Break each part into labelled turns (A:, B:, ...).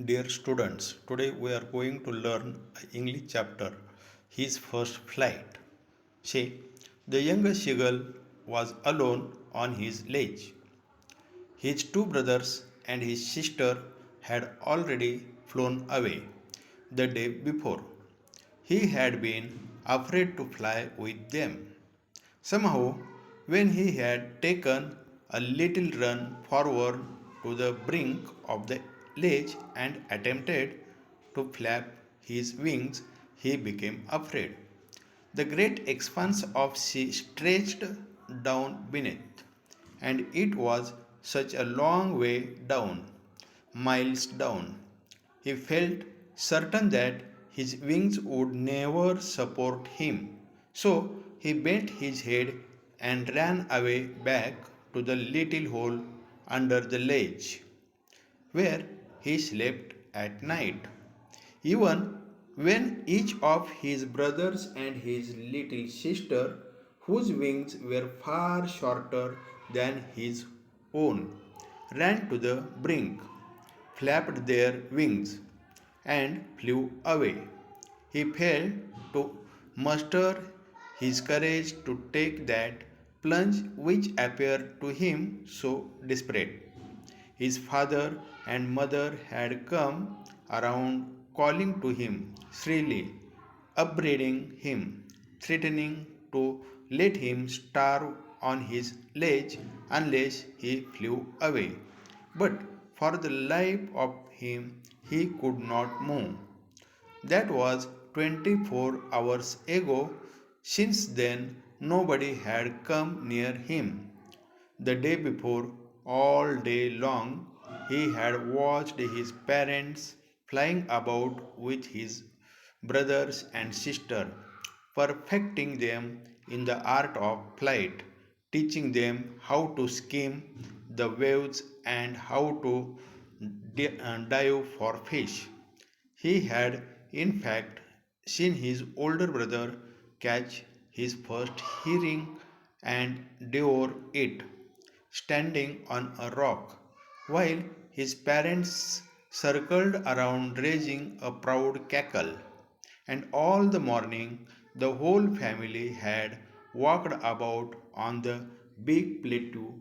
A: Dear students, today we are going to learn an English chapter, His First Flight. See, the young seagull was alone on his ledge. His two brothers and his sister had already flown away the day before. He had been afraid to fly with them. Somehow, when he had taken a little run forward to the brink of the ledge and attempted to flap his wings, he became afraid. The great expanse of sea stretched down beneath, and it was such a long way down, miles down. He felt certain that his wings would never support him. So he bent his head and ran away back to the little hole under the ledge, where he slept at night. Even when each of his brothers and his little sister, whose wings were far shorter than his own, ran to the brink, flapped their wings, and flew away. He failed to muster his courage to take that plunge which appeared to him so desperate. His father and mother had come around calling to him shrilly, upbraiding him, threatening to let him starve on his ledge unless he flew away. But for the life of him he could not move. That was 24 hours ago. Since then, nobody had come near him. The day before, all day long, he had watched his parents flying about with his brothers and sister, perfecting them in the art of flight, teaching them how to skim the waves and how to dive for fish. He had, in fact, seen his older brother catch his first herring and devour it, standing on a rock, while his parents circled around raising a proud cackle. And all the morning the whole family had walked about on the big plateau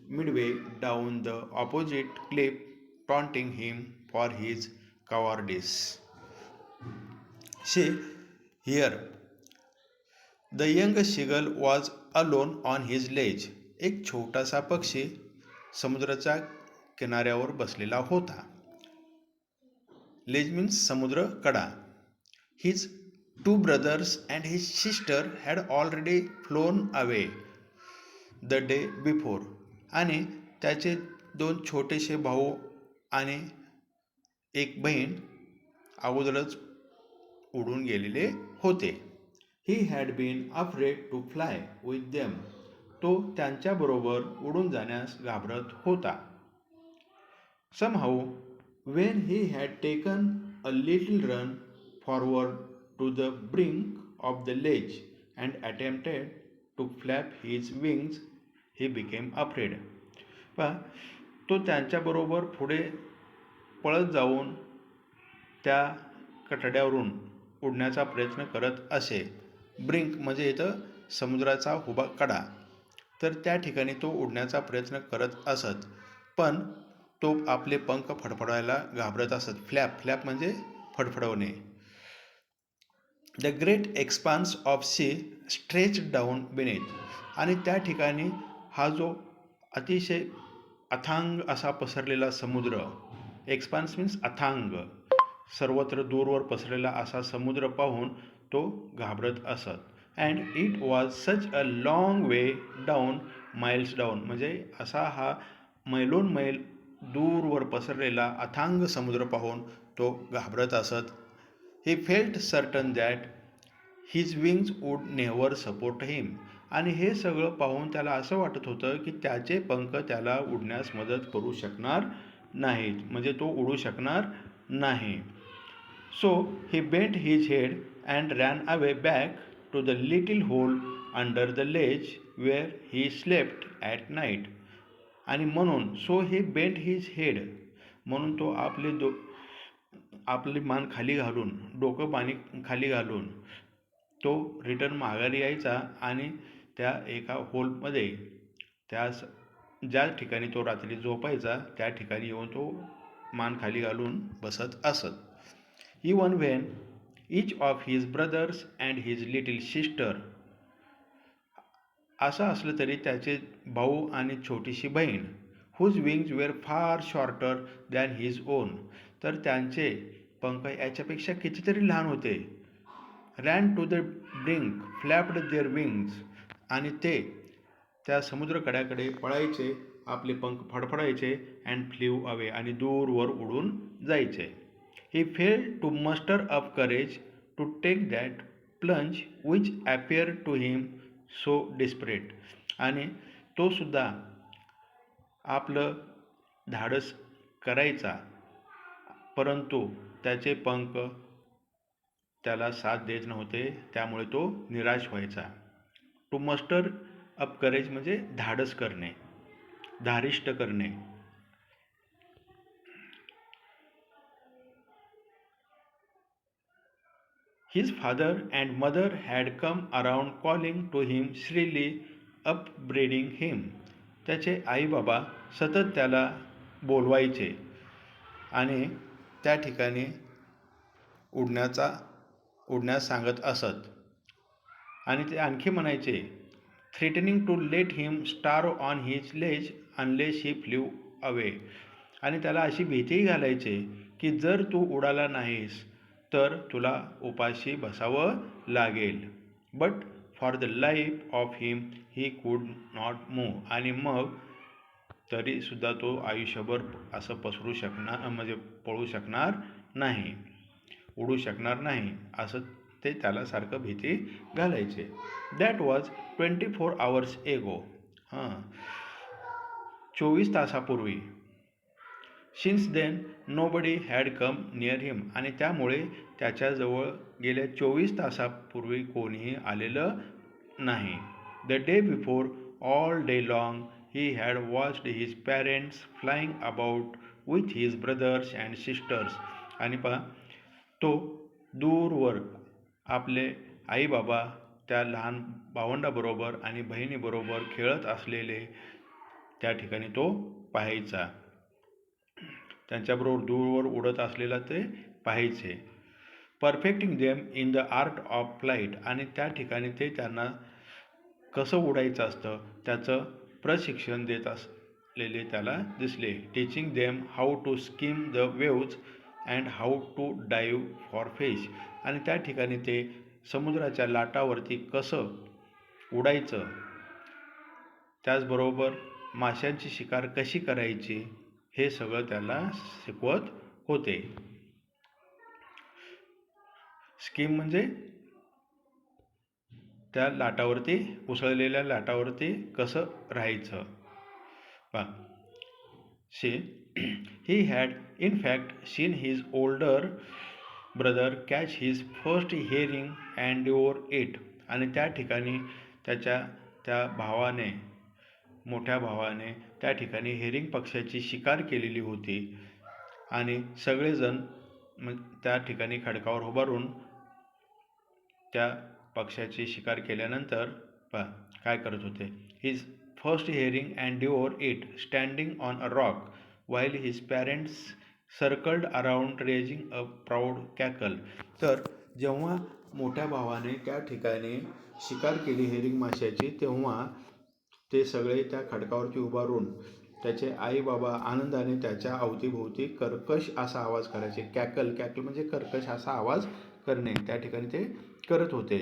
A: midway down the opposite cliff, taunting him for his cowardice. See, here, the young seagull was alone on his ledge. एक छोटासा पक्षी समुद्राच्या किनाऱ्यावर बसलेला होता. Ledge means समुद्र कडा. His two brothers and his sister had already flown away the day before. आणि त्याचे दोन छोटेसे भाऊ आणि एक बहीण अगोदरच उडून गेलेले होते. He had been afraid to fly with them. तो त्यांच्याबरोबर उडून जाण्यास घाबरत होता. Somehow, when he had taken a little run forward to the brink of the ledge and attempted to flap his wings, he became afraid. पहा, तो त्यांच्याबरोबर पुढे पळत जाऊन त्या कठड्यावरून उडण्याचा प्रयत्न करत असे. ब्रिंक म्हणजे इथं समुद्राचा उभा कडा. तर त्या ठिकाणी तो उडण्याचा प्रयत्न करत असत, पण तो आपले पंख फडफडवायला घाबरत असत. फ्लॅप म्हणजे फडफडवणे. The great expanse of sea stretch down beneath. आणि त्या ठिकाणी हा जो अतिशय अथांग असा पसरलेला समुद्र, एक्सपान्स मीन्स अथांग, सर्वत्र दूरवर पसरलेला असा समुद्र पाहून तो घाबरत असत. And it was such a long way down, miles down, म्हणजे असा हा मैलोन मैल दूरवर पसरलेला अथांग समुद्र पाहून तो घाबरत असत. He felt certain that his wings would never support him. आणि हे सगळं पाहून त्याला असं वाटत होतं की त्याचे पंख त्याला उडण्यास मदत करू शकणार नाहीत, म्हणजे तो उडू शकणार नाही. So he bent his head and ran away back to the little hole under the ledge where he slept at night. आणि म्हणून so he bent his head, म्हणून तो आपले आपली मान खाली घालून, डोकं पाणी खाली घालून तो रिटर्न माघारी यायचा आणि त्या एका होलमध्ये त्या ज्या ठिकाणी तो रात्री झोपायचा त्या ठिकाणी येऊन तो मान खाली घालून बसत असत. Even Wien each of his brothers and his little sister, असं असलं तरी त्याचे भाऊ आणि छोटीशी बहीण, whose wings were far shorter than his own, तर त्यांचे पंख याच्यापेक्षा कितीतरी लहान होते, ran to the brink, flapped their wings, आणि ते त्या समुद्रकड्याकडे पळायचे, आपले पंख फडफडायचे, and flew away, आणि दूरवर उडून जायचे. He failed to muster up courage to take that plunge which appeared to him so desperate, आणि तो सुद्धा आपलं धाडस करायचा, परंतु त्याचे पंख त्याला साथ देत नव्हते, त्यामुळे तो निराश व्हायचा. टू मस्टर अप करेज म्हणजे धाडस करणे, धारिष्ट करणे. His father and mother had come around calling to him shrilly, upbraiding him. त्याचे आई बाबा सतत त्याला बोलवायचे आणि त्या ठिकाणी उडण्यास सांगत असत. आणि ते आणखी म्हणायचे, threatening to let him starve on his ledge unless he flew away. आणि त्याला अशी भीतीही घालायचे की जर तू उडाला नाहीस तर तुला उपाशी बसावं लागेल. But for the life of him he could not move. आणि मग तरीसुद्धा तो आयुष्यभर असं पसरू शकणार, म्हणजे पळू शकणार नाही, उडू शकणार नाही, असं ते त्याला सारखं भीती घालायचे. That was 24 hours ago. 24 तासापूर्वी. Since then nobody had come near him. आणि त्यामुळे त्याच्याजवळ गेल्या 24 तासापूर्वी कोणीही आलेलं नाही. The day before all day long he had watched his parents flying about with his brothers and sisters. आणि तो दूरवर आपले आई बाबा त्या लहान भावंडाबरोबर आणि बहिणीबरोबर खेळत असलेले त्या ठिकाणी तो पाहायचा, त्यांच्याबरोबर दूरवर उडत असलेला ते पाहायचे. Perfecting them in the art of flight. आणि त्या ठिकाणी ते त्यांना कसं उडायचं असतं त्याचं प्रशिक्षण देत असलेले त्याला दिसले. Teaching them how to skim the waves and how to dive for fish. आणि त्या ठिकाणी ते समुद्राच्या लाटावरती कसं उडायचं, त्याचबरोबर माशांची शिकार कशी करायची हे सगळं त्याला शिकवत होते. स्कीम म्हणजे त्या लाटावरती, उसळलेल्या लाटावरती कसं राहायचं. He had in fact seen his older brother catch his first herring and devour it. आणि त्या ठिकाणी त्या भावाने, मोठ्या भावाने त्या ठिकाणी हेरिंग पक्ष्याची शिकार केलेली होती. आणि सगळेजण त्या ठिकाणी खडकावर उभारून त्या पक्ष्याची शिकार केल्यानंतर काय करत होते. His first herring and devour it standing on a rock while his parents circled around raising a proud cackle. तर जेव्हा मोठ्या भावाने त्या ठिकाणी शिकार केली हेरिंग माशाची, तेव्हा ते सगळे त्या खडकावरती उभारून त्याचे आई बाबा आनंदाने त्याच्या अवतीभोवती कर्कश असा आवाज करायचे. कॅकल म्हणजे कर्कश असा आवाज करणे त्या ठिकाणी ते करत होते.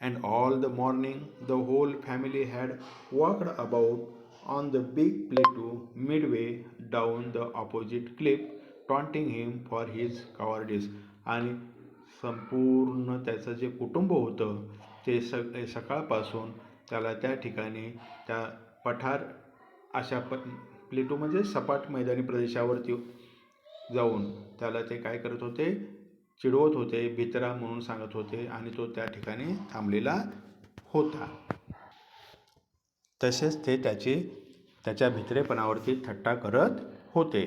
A: And all the morning the whole family had walked about on the big plateau midway down the opposite cliff taunting him for his cowardice. आणि संपूर्ण त्याचं जे कुटुंब होतं ते सकाळपासून त्याला त्या ठिकाणी त्या पठार अशा प्लेटू म्हणजे सपाट मैदानी प्रदेशावरती जाऊन त्याला ते काय करत होते, चिडवत होते, भित्रा म्हणून सांगत होते. आणि तो त्या ठिकाणी थांबलेला होता. तसेच ते त्याच्या भित्रेपणावरती थट्टा करत होते.